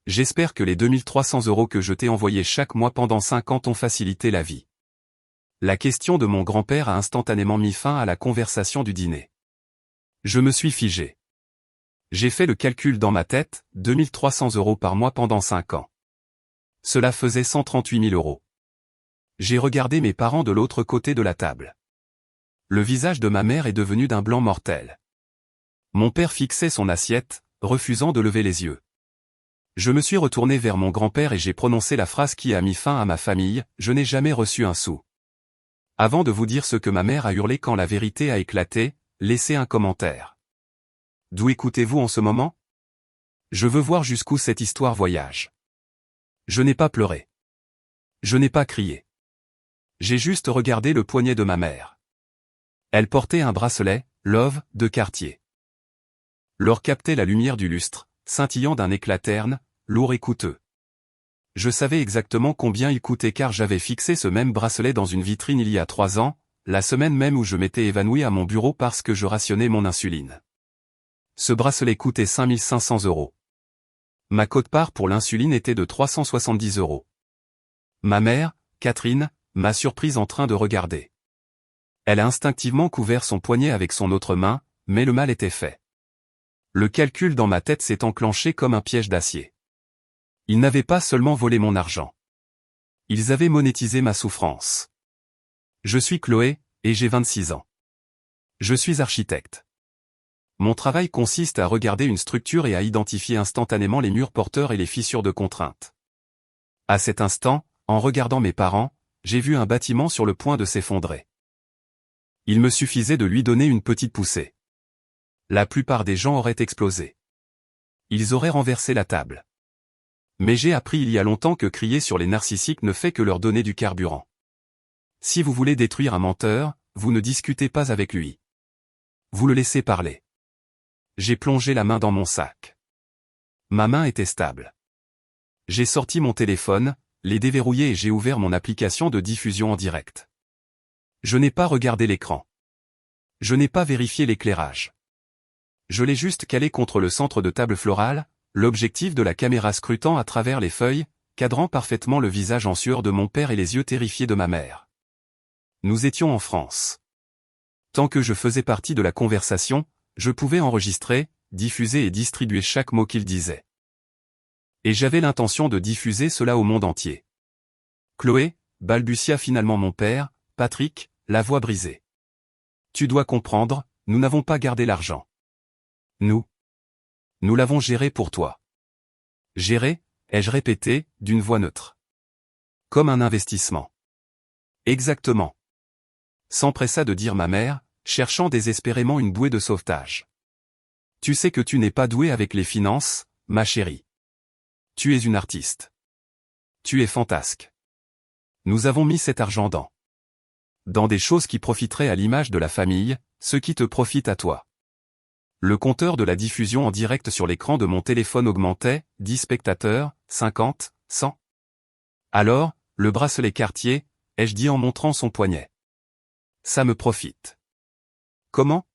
J'espère que les 2300 € que je t'ai envoyés chaque mois pendant 5 ans t'ont facilité la vie. La question de mon grand-père a instantanément mis fin à la conversation du dîner. Je me suis figé. J'ai fait le calcul dans ma tête, 2300 € par mois pendant 5 ans. Cela faisait 138 000 €. J'ai regardé mes parents de l'autre côté de la table. Le visage de ma mère est devenu d'un blanc mortel. Mon père fixait son assiette, refusant de lever les yeux. Je me suis retourné vers mon grand-père et j'ai prononcé la phrase qui a mis fin à ma famille, je n'ai jamais reçu un sou. Avant de vous dire ce que ma mère a hurlé quand la vérité a éclaté, laissez un commentaire. D'où écoutez-vous en ce moment? Je veux voir jusqu'où cette histoire voyage. Je n'ai pas pleuré. Je n'ai pas crié. J'ai juste regardé le poignet de ma mère. Elle portait un bracelet, Love, de Cartier. L'or captait la lumière du lustre, scintillant d'un éclat terne, lourd et coûteux. Je savais exactement combien il coûtait car j'avais fixé ce même bracelet dans une vitrine il y a 3 ans, la semaine même où je m'étais évanoui à mon bureau parce que je rationnais mon insuline. Ce bracelet coûtait 5500 €. Ma quote-part pour l'insuline était de 370 €. Ma mère, Catherine, m'a surprise en train de regarder. Elle a instinctivement couvert son poignet avec son autre main, mais le mal était fait. Le calcul dans ma tête s'est enclenché comme un piège d'acier. Ils n'avaient pas seulement volé mon argent. Ils avaient monétisé ma souffrance. Je suis Chloé, et j'ai 26 ans. Je suis architecte. Mon travail consiste à regarder une structure et à identifier instantanément les murs porteurs et les fissures de contrainte. À cet instant, en regardant mes parents, j'ai vu un bâtiment sur le point de s'effondrer. Il me suffisait de lui donner une petite poussée. La plupart des gens auraient explosé. Ils auraient renversé la table. Mais j'ai appris il y a longtemps que crier sur les narcissiques ne fait que leur donner du carburant. Si vous voulez détruire un menteur, vous ne discutez pas avec lui. Vous le laissez parler. J'ai plongé la main dans mon sac. Ma main était stable. J'ai sorti mon téléphone, l'ai déverrouillé et j'ai ouvert mon application de diffusion en direct. Je n'ai pas regardé l'écran. Je n'ai pas vérifié l'éclairage. Je l'ai juste calé contre le centre de table florale, l'objectif de la caméra scrutant à travers les feuilles, cadrant parfaitement le visage en sueur de mon père et les yeux terrifiés de ma mère. Nous étions en France. Tant que je faisais partie de la conversation, je pouvais enregistrer, diffuser et distribuer chaque mot qu'il disait. Et j'avais l'intention de diffuser cela au monde entier. Chloé, balbutia finalement mon père, Patrick, la voix brisée. Tu dois comprendre, nous n'avons pas gardé l'argent. Nous l'avons géré pour toi. Géré, ai-je répété, d'une voix neutre. Comme un investissement. Exactement. S'empressa de dire ma mère, cherchant désespérément une bouée de sauvetage. Tu sais que tu n'es pas douée avec les finances, ma chérie. Tu es une artiste. Tu es fantasque. Nous avons mis cet argent dans des choses qui profiteraient à l'image de la famille, ce qui te profite à toi. Le compteur de la diffusion en direct sur l'écran de mon téléphone augmentait, 10 spectateurs, 50, 100. Alors, le bracelet Cartier, ai-je dit en montrant son poignet. Ça me profite. Comment?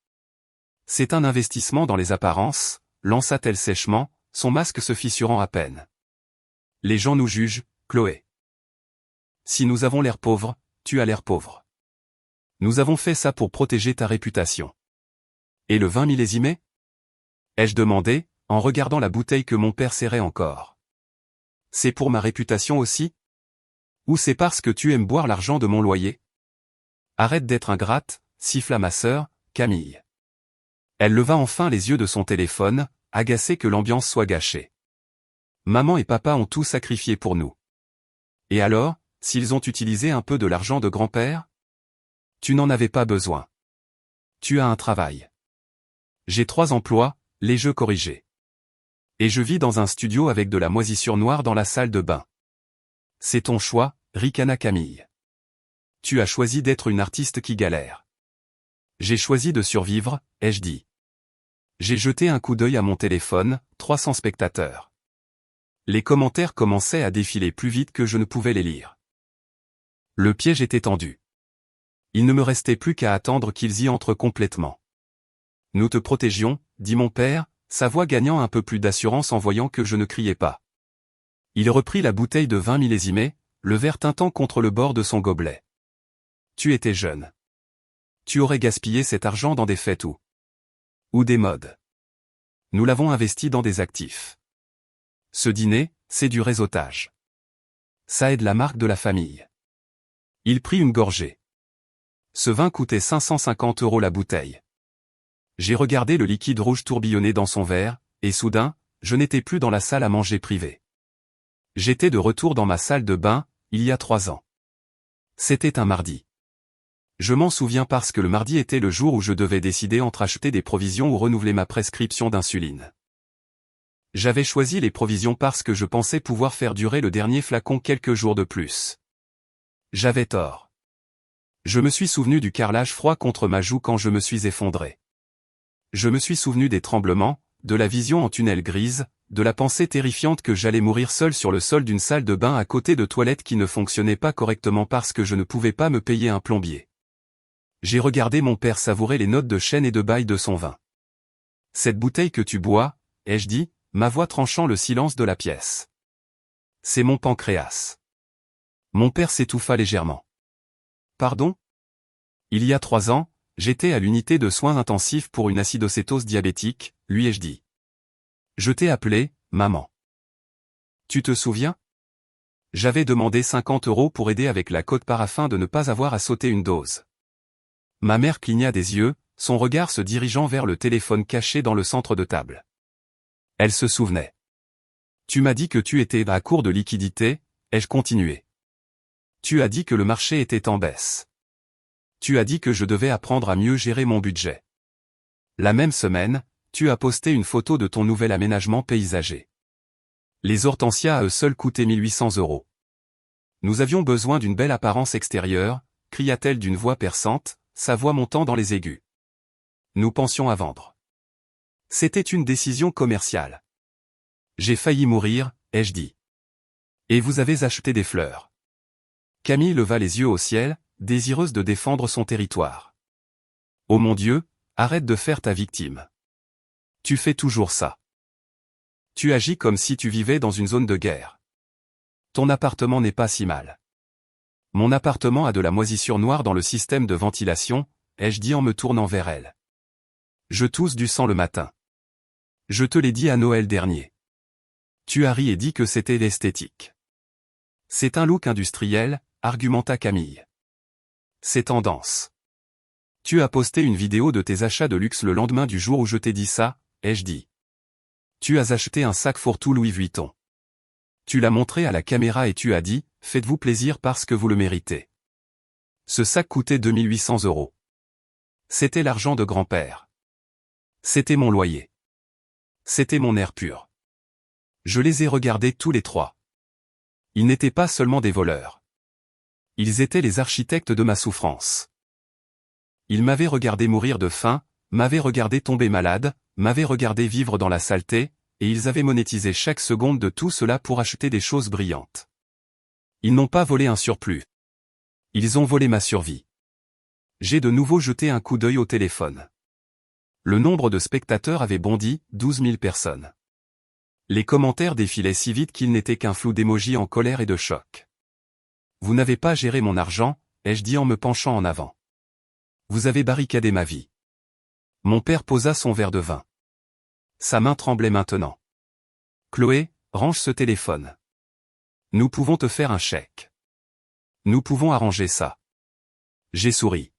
C'est un investissement dans les apparences, lança-t-elle sèchement, son masque se fissurant à peine. Les gens nous jugent, Chloé. Si nous avons l'air pauvres, tu as l'air pauvre. Nous avons fait ça pour protéger ta réputation. Et le vin millésimé? Ai-je demandé, en regardant la bouteille que mon père serrait encore. C'est pour ma réputation aussi? Ou c'est parce que tu aimes boire l'argent de mon loyer? Arrête d'être ingrate, siffla ma sœur, Camille. Elle leva enfin les yeux de son téléphone, agacée que l'ambiance soit gâchée. Maman et papa ont tout sacrifié pour nous. Et alors, s'ils ont utilisé un peu de l'argent de grand-père? Tu n'en avais pas besoin. Tu as un travail. J'ai 3 emplois, les jeux corrigés. Et je vis dans un studio avec de la moisissure noire dans la salle de bain. C'est ton choix, ricana Camille. Tu as choisi d'être une artiste qui galère. J'ai choisi de survivre, ai-je dit. J'ai jeté un coup d'œil à mon téléphone, 300 spectateurs. Les commentaires commençaient à défiler plus vite que je ne pouvais les lire. Le piège était tendu. Il ne me restait plus qu'à attendre qu'ils y entrent complètement. Nous te protégions, dit mon père, sa voix gagnant un peu plus d'assurance en voyant que je ne criais pas. Il reprit la bouteille de vin millésimé, le verre tintant contre le bord de son gobelet. Tu étais jeune. Tu aurais gaspillé cet argent dans des fêtes ou des modes. Nous l'avons investi dans des actifs. Ce dîner, c'est du réseautage. Ça aide la marque de la famille. Il prit une gorgée. Ce vin coûtait 550 € la bouteille. J'ai regardé le liquide rouge tourbillonner dans son verre, et soudain, je n'étais plus dans la salle à manger privée. J'étais de retour dans ma salle de bain, il y a 3 ans. C'était un mardi. Je m'en souviens parce que le mardi était le jour où je devais décider entre acheter des provisions ou renouveler ma prescription d'insuline. J'avais choisi les provisions parce que je pensais pouvoir faire durer le dernier flacon quelques jours de plus. J'avais tort. Je me suis souvenu du carrelage froid contre ma joue quand je me suis effondré. Je me suis souvenu des tremblements, de la vision en tunnel grise, de la pensée terrifiante que j'allais mourir seul sur le sol d'une salle de bain à côté de toilettes qui ne fonctionnaient pas correctement parce que je ne pouvais pas me payer un plombier. J'ai regardé mon père savourer les notes de chêne et de bail de son vin. Cette bouteille que tu bois, ai-je dit, ma voix tranchant le silence de la pièce. C'est mon pancréas. Mon père s'étouffa légèrement. Pardon? Il y a 3 ans, j'étais à l'unité de soins intensifs pour une acidocétose diabétique, lui ai-je dit. Je t'ai appelé, maman. Tu te souviens? J'avais demandé 50 € pour aider avec la cote-part afin de ne pas avoir à sauter une dose. Ma mère cligna des yeux, son regard se dirigeant vers le téléphone caché dans le centre de table. Elle se souvenait. Tu m'as dit que tu étais à court de liquidité, ai-je continué. Tu as dit que le marché était en baisse. Tu as dit que je devais apprendre à mieux gérer mon budget. La même semaine, tu as posté une photo de ton nouvel aménagement paysager. Les hortensias à eux seuls coûtaient 1800 €. Nous avions besoin d'une belle apparence extérieure, cria-t-elle d'une voix perçante, sa voix montant dans les aigus. Nous pensions à vendre. C'était une décision commerciale. J'ai failli mourir, ai-je dit. Et vous avez acheté des fleurs. Camille leva les yeux au ciel, désireuse de défendre son territoire. Oh mon Dieu, arrête de faire ta victime. Tu fais toujours ça. Tu agis comme si tu vivais dans une zone de guerre. Ton appartement n'est pas si mal. Mon appartement a de la moisissure noire dans le système de ventilation, ai-je dit en me tournant vers elle. Je tousse du sang le matin. Je te l'ai dit à Noël dernier. Tu as ri et dit que c'était l'esthétique. C'est un look industriel, argumenta Camille. C'est tendance. Tu as posté une vidéo de tes achats de luxe le lendemain du jour où je t'ai dit ça, ai-je dit. Tu as acheté un sac fourre-tout Louis Vuitton. Tu l'as montré à la caméra et tu as dit, faites-vous plaisir parce que vous le méritez. Ce sac coûtait 2800 €. C'était l'argent de grand-père. C'était mon loyer. C'était mon air pur. Je les ai regardés tous les 3. Ils n'étaient pas seulement des voleurs. Ils étaient les architectes de ma souffrance. Ils m'avaient regardé mourir de faim, m'avaient regardé tomber malade, m'avaient regardé vivre dans la saleté, et ils avaient monétisé chaque seconde de tout cela pour acheter des choses brillantes. Ils n'ont pas volé un surplus. Ils ont volé ma survie. J'ai de nouveau jeté un coup d'œil au téléphone. Le nombre de spectateurs avait bondi, 12 000 personnes. Les commentaires défilaient si vite qu'ils n'étaient qu'un flou d'émojis en colère et de choc. Vous n'avez pas géré mon argent, ai-je dit en me penchant en avant. Vous avez barricadé ma vie. Mon père posa son verre de vin. Sa main tremblait maintenant. Chloé, range ce téléphone. Nous pouvons te faire un chèque. Nous pouvons arranger ça. J'ai souri.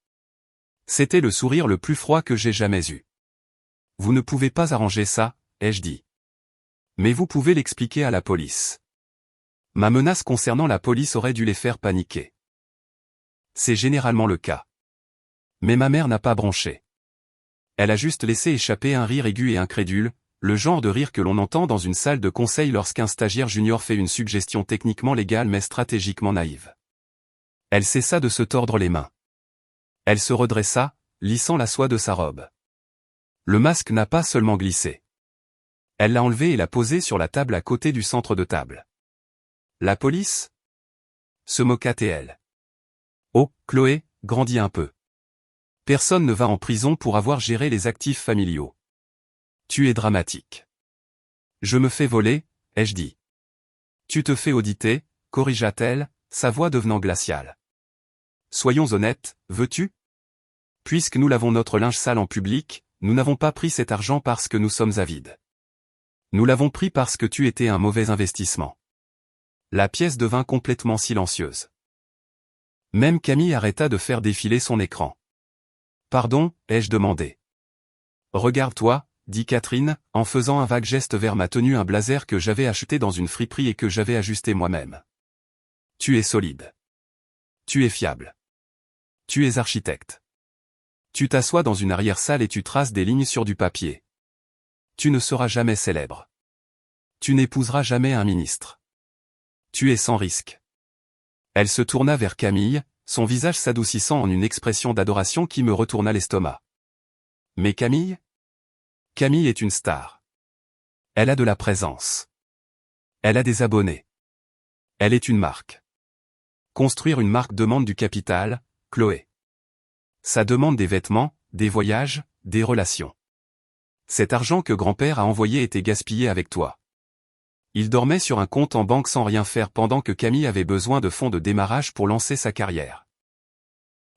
C'était le sourire le plus froid que j'ai jamais eu. Vous ne pouvez pas arranger ça, ai-je dit. Mais vous pouvez l'expliquer à la police. Ma menace concernant la police aurait dû les faire paniquer. C'est généralement le cas. Mais ma mère n'a pas bronché. Elle a juste laissé échapper un rire aigu et incrédule, le genre de rire que l'on entend dans une salle de conseil lorsqu'un stagiaire junior fait une suggestion techniquement légale mais stratégiquement naïve. Elle cessa de se tordre les mains. Elle se redressa, lissant la soie de sa robe. Le masque n'a pas seulement glissé. Elle l'a enlevé et l'a posé sur la table à côté du centre de table. La police? Se moqua-t-elle. Oh, Chloé, grandis un peu. Personne ne va en prison pour avoir géré les actifs familiaux. Tu es dramatique. Je me fais voler, ai-je dit. Tu te fais auditer, corrigea-t-elle, sa voix devenant glaciale. Soyons honnêtes, veux-tu? Puisque nous lavons notre linge sale en public, nous n'avons pas pris cet argent parce que nous sommes avides. Nous l'avons pris parce que tu étais un mauvais investissement. La pièce devint complètement silencieuse. Même Camille arrêta de faire défiler son écran. Pardon, ai-je demandé. Regarde-toi, dit Catherine, en faisant un vague geste vers ma tenue, un blazer que j'avais acheté dans une friperie et que j'avais ajusté moi-même. Tu es solide. Tu es fiable. Tu es architecte. Tu t'assois dans une arrière-salle et tu traces des lignes sur du papier. Tu ne seras jamais célèbre. Tu n'épouseras jamais un ministre. Tu es sans risque. Elle se tourna vers Camille, son visage s'adoucissant en une expression d'adoration qui me retourna l'estomac. Mais Camille? Camille est une star. Elle a de la présence. Elle a des abonnés. Elle est une marque. Construire une marque demande du capital, Chloé. Ça demande des vêtements, des voyages, des relations. Cet argent que grand-père a envoyé était gaspillé avec toi. Il dormait sur un compte en banque sans rien faire pendant que Camille avait besoin de fonds de démarrage pour lancer sa carrière.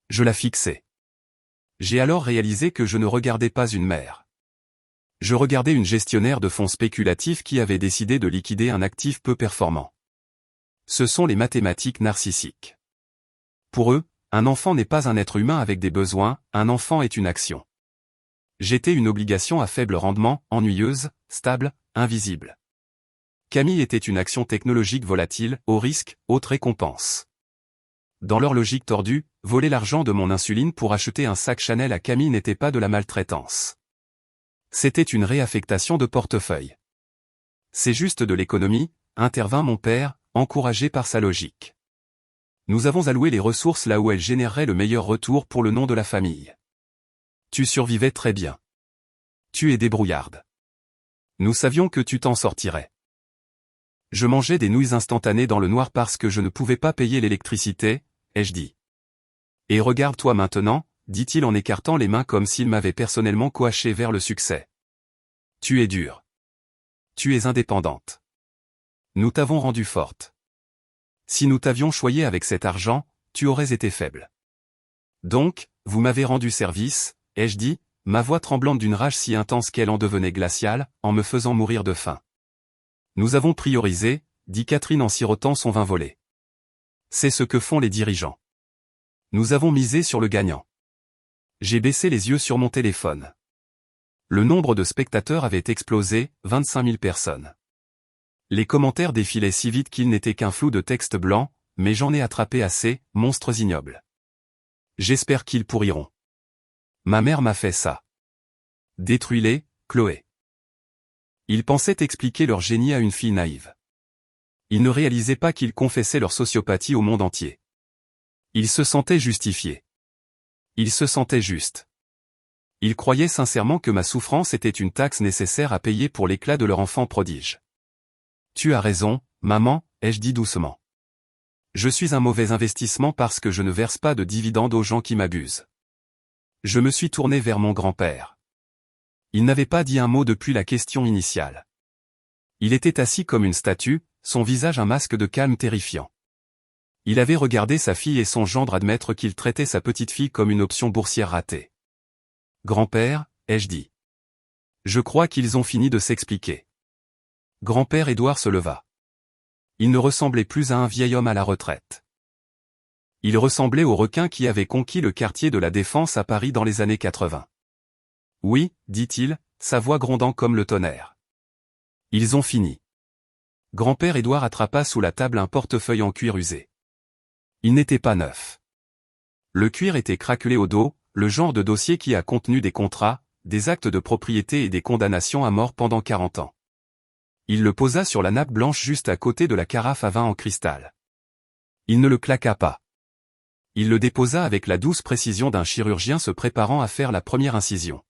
Je la fixais. J'ai alors réalisé que je ne regardais pas une mère. Je regardais une gestionnaire de fonds spéculatifs qui avait décidé de liquider un actif peu performant. Ce sont les mathématiques narcissiques. Pour eux, un enfant n'est pas un être humain avec des besoins, un enfant est une action. J'étais une obligation à faible rendement, ennuyeuse, stable, invisible. Camille était une action technologique volatile, haut risque, haute récompense. Dans leur logique tordue, voler l'argent de mon insuline pour acheter un sac Chanel à Camille n'était pas de la maltraitance. C'était une réaffectation de portefeuille. C'est juste de l'économie, intervint mon père, encouragé par sa logique. Nous avons alloué les ressources là où elles généreraient le meilleur retour pour le nom de la famille. Tu survivais très bien. Tu es débrouillarde. Nous savions que tu t'en sortirais. Je mangeais des nouilles instantanées dans le noir parce que je ne pouvais pas payer l'électricité, ai-je dit. Et regarde-toi maintenant, dit-il en écartant les mains comme s'il m'avait personnellement coaché vers le succès. Tu es dure. Tu es indépendante. Nous t'avons rendue forte. Si nous t'avions choyé avec cet argent, tu aurais été faible. Donc, vous m'avez rendu service, ai-je dit, ma voix tremblante d'une rage si intense qu'elle en devenait glaciale, en me faisant mourir de faim. Nous avons priorisé, dit Catherine en sirotant son vin volé. C'est ce que font les dirigeants. Nous avons misé sur le gagnant. J'ai baissé les yeux sur mon téléphone. Le nombre de spectateurs avait explosé, 25 000 personnes. Les commentaires défilaient si vite qu'ils n'étaient qu'un flou de texte blanc, mais j'en ai attrapé assez, monstres ignobles. J'espère qu'ils pourriront. Ma mère m'a fait ça. Détruis-les, Chloé. Ils pensaient expliquer leur génie à une fille naïve. Ils ne réalisaient pas qu'ils confessaient leur sociopathie au monde entier. Ils se sentaient justifiés. Ils se sentaient justes. Ils croyaient sincèrement que ma souffrance était une taxe nécessaire à payer pour l'éclat de leur enfant prodige. Tu as raison, maman, ai-je dit doucement. Je suis un mauvais investissement parce que je ne verse pas de dividendes aux gens qui m'abusent. Je me suis tourné vers mon grand-père. Il n'avait pas dit un mot depuis la question initiale. Il était assis comme une statue, son visage un masque de calme terrifiant. Il avait regardé sa fille et son gendre admettre qu'il traitait sa petite-fille comme une option boursière ratée. Grand-père, ai-je dit. Je crois qu'ils ont fini de s'expliquer. Grand-père Édouard se leva. Il ne ressemblait plus à un vieil homme à la retraite. Il ressemblait au requin qui avait conquis le quartier de la Défense à Paris dans les années 80. Oui, dit-il, sa voix grondant comme le tonnerre. Ils ont fini. Grand-père Édouard attrapa sous la table un portefeuille en cuir usé. Il n'était pas neuf. Le cuir était craquelé au dos, le genre de dossier qui a contenu des contrats, des actes de propriété et des condamnations à mort pendant 40 ans. Il le posa sur la nappe blanche juste à côté de la carafe à vin en cristal. Il ne le claqua pas. Il le déposa avec la douce précision d'un chirurgien se préparant à faire la première incision.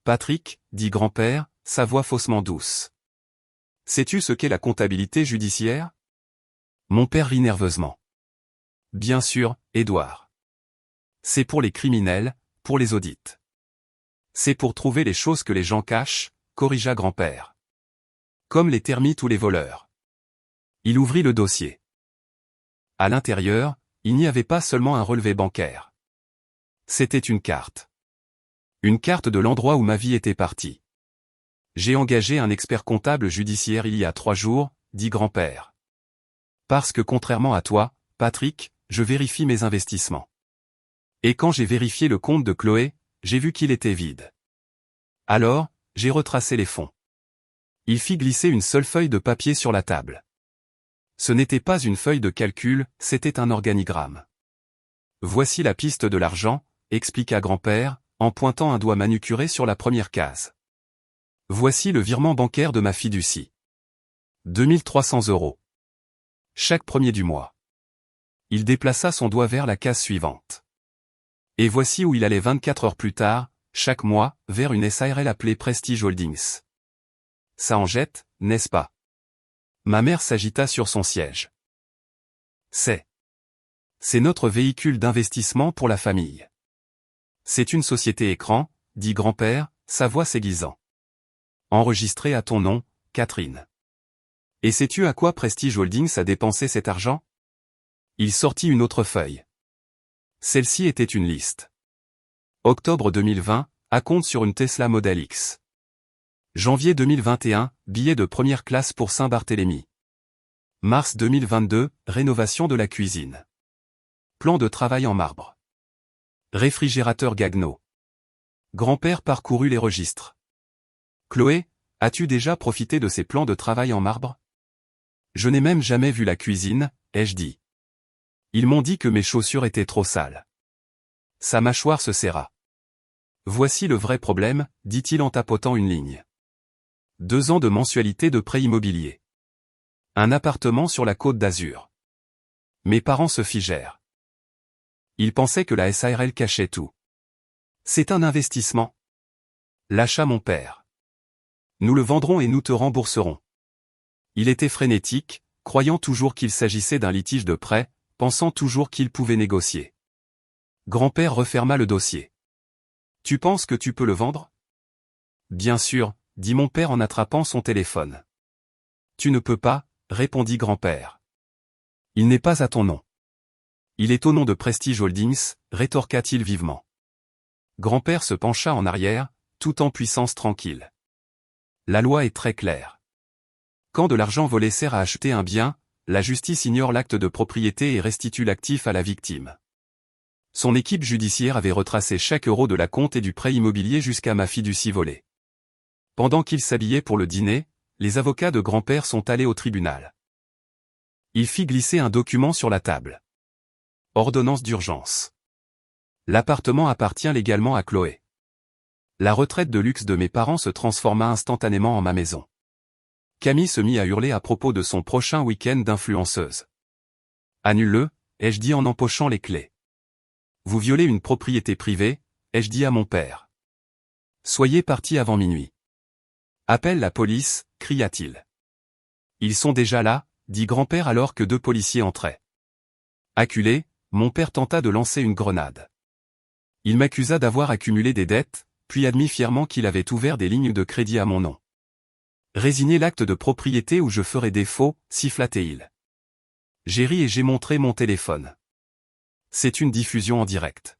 Patrick, dit grand-père, sa voix faussement douce. Sais-tu ce qu'est la comptabilité judiciaire? Mon père rit nerveusement. Bien sûr, Édouard. C'est pour les criminels, pour les audits. C'est pour trouver les choses que les gens cachent, corrigea grand-père. Comme les termites ou les voleurs. Il ouvrit le dossier. À l'intérieur, il n'y avait pas seulement un relevé bancaire. C'était une carte. Une carte de l'endroit où ma vie était partie. J'ai engagé un expert comptable judiciaire il y a 3 jours, dit grand-père. Parce que contrairement à toi, Patrick, je vérifie mes investissements. Et quand j'ai vérifié le compte de Chloé, j'ai vu qu'il était vide. Alors, j'ai retracé les fonds. Il fit glisser une seule feuille de papier sur la table. Ce n'était pas une feuille de calcul, c'était un organigramme. Voici la piste de l'argent, expliqua grand-père, en pointant un doigt manucuré sur la première case. Voici le virement bancaire de ma fiducie. 2300 €. Chaque premier du mois. Il déplaça son doigt vers la case suivante. Et voici où il allait 24 heures plus tard, chaque mois, vers une SARL appelée Prestige Holdings. Ça en jette, n'est-ce pas? Ma mère s'agita sur son siège. C'est notre véhicule d'investissement pour la famille. C'est une société écran, dit grand-père, sa voix s'aiguisant. Enregistrée à ton nom, Catherine. Et sais-tu à quoi Prestige Holdings a dépensé cet argent? Il sortit une autre feuille. Celle-ci était une liste. Octobre 2020, acompte sur une Tesla Model X. Janvier 2021, billet de première classe pour Saint-Barthélemy. Mars 2022, rénovation de la cuisine. Plan de travail en marbre. Réfrigérateur Gagno. Grand-père parcourut les registres. Chloé, as-tu déjà profité de ces plans de travail en marbre? Je n'ai même jamais vu la cuisine, ai-je dit. Ils m'ont dit que mes chaussures étaient trop sales. Sa mâchoire se serra. Voici le vrai problème, dit-il en tapotant une ligne. 2 ans de mensualité de prêt immobilier. Un appartement sur la Côte d'Azur. Mes parents se figèrent. Ils pensaient que la SARL cachait tout. C'est un investissement. Lâcha mon père. Nous le vendrons et nous te rembourserons. Il était frénétique, croyant toujours qu'il s'agissait d'un litige de prêt, pensant toujours qu'il pouvait négocier. Grand-père referma le dossier. Tu penses que tu peux le vendre? Bien sûr, dit mon père en attrapant son téléphone. Tu ne peux pas, répondit grand-père. Il n'est pas à ton nom. Il est au nom de Prestige Holdings, rétorqua-t-il vivement. Grand-père se pencha en arrière, tout en puissance tranquille. La loi est très claire. Quand de l'argent volé sert à acheter un bien, la justice ignore l'acte de propriété et restitue l'actif à la victime. Son équipe judiciaire avait retracé chaque euro de la compte et du prêt immobilier jusqu'à ma fiducie volée. Pendant qu'il s'habillait pour le dîner, les avocats de grand-père sont allés au tribunal. Il fit glisser un document sur la table. Ordonnance d'urgence. L'appartement appartient légalement à Chloé. La retraite de luxe de mes parents se transforma instantanément en ma maison. Camille se mit à hurler à propos de son prochain week-end d'influenceuse. Annule-le, ai-je dit en empochant les clés. Vous violez une propriété privée, ai-je dit à mon père. Soyez parti avant minuit. Appelle la police, cria-t-il. Ils sont déjà là, dit grand-père alors que 2 policiers entraient. Acculé, mon père tenta de lancer une grenade. Il m'accusa d'avoir accumulé des dettes, puis admit fièrement qu'il avait ouvert des lignes de crédit à mon nom. Résignez l'acte de propriété ou je ferai défaut, siffla-t-il. J'ai ri et j'ai montré mon téléphone. C'est une diffusion en direct.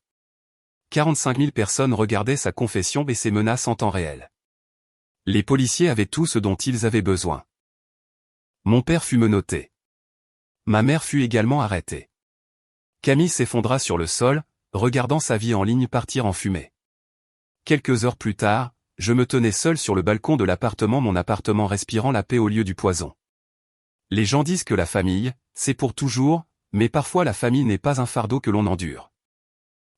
45 000 personnes regardaient sa confession et ses menaces en temps réel. Les policiers avaient tout ce dont ils avaient besoin. Mon père fut menotté. Ma mère fut également arrêtée. Camille s'effondra sur le sol, regardant sa vie en ligne partir en fumée. Quelques heures plus tard, je me tenais seul sur le balcon de mon appartement respirant la paix au lieu du poison. Les gens disent que la famille, c'est pour toujours, mais parfois la famille n'est pas un fardeau que l'on endure.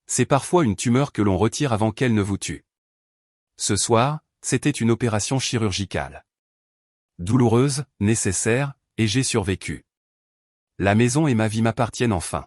C'est parfois une tumeur que l'on retire avant qu'elle ne vous tue. Ce soir, c'était une opération chirurgicale. Douloureuse, nécessaire, et j'ai survécu. La maison et ma vie m'appartiennent enfin.